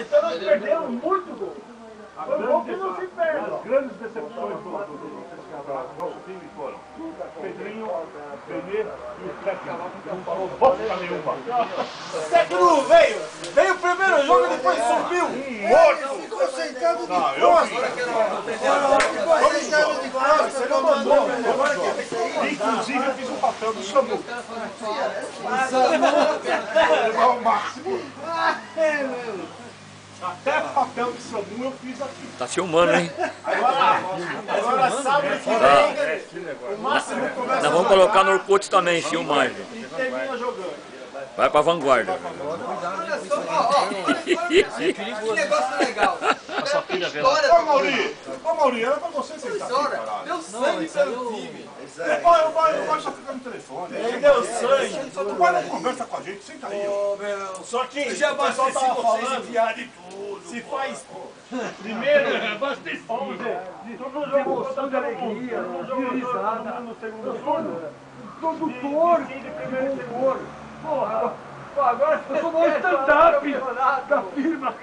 Então nós perdemos muito gol. Foi um gol que não se perde. As grandes decepções do nosso time foram Pedrinho, Benê e o técnico. Não falou bosta nenhuma. O técnico veio o primeiro jogo e depois subiu. Morto. Ficou sentado de Não, costas. Ficou sentado de costas. Você não mandou. Inclusive eu fiz um papel do SAMU. Levar o máximo. Até papel do SAMU eu fiz aqui. Tá filmando, hein? Agora sábado que vem, o máximo começa. Nós vamos colocar no Orkut também, filmagem. E termina jogando. Vai pra vanguarda. Olha só, que negócio legal. Ô Mauri, era pra você sentar aqui, caralho. Deu sangue pelo time. O pai só fica no telefone. Ele deu sangue. O pai não conversa com a gente, senta aí. Só que o Já pessoal abasteci tava vocês falando, enviar de tudo. se faz primeiro, vamos dizer, todo jogo gostando de alegria, todo jogo risada no segundo turno, todo torto, de primeiro e segundo. Porra, agora eu sou no stand-up da firma.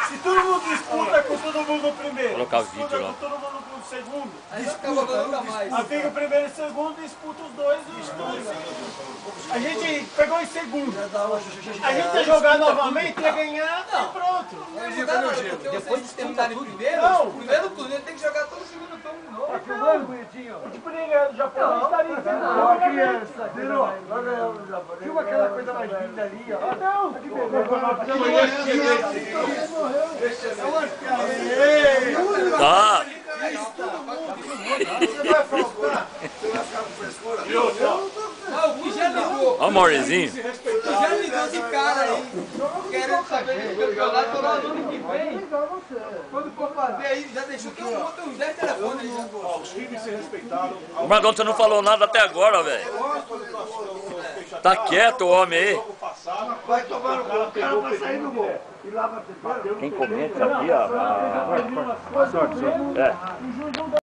Se todo mundo disputa com todo mundo no primeiro, Colocar disputa vídeo lá. com todo mundo no segundo, Aí não acaba nunca mais. aí fica o primeiro e o segundo, disputa os dois e os dois. A gente pegou em segundo. A gente ia jogar novamente, ia ganhar e pronto. Depois de terminar em primeiro, Não. o primeiro turno ele tem que jogar todo o segundo turno de novo. Filmando, bonitinho? A gente poderia ganhar do Japão, não estaria em segundo. Uma criança. Filma aquela coisa mais linda ali, ó. Não, que beleza. Tá. Você vai faltar? Você vai ficar com frescura? Ah, o que já ligou? Ó o Maurezinho. Já ligou esse cara aí. Querendo saber do campeonato falou no ano que vem. Quando for fazer aí, já deixou que eu botei uns 10 telefones aí já. Ó, os times se respeitaram. O Magão, você não falou nada até agora, velho. Tá quieto o homem aí. Vai tomar no gol. O cara vai sair do gol. E lá vai ter. Quem comenta aqui, ó.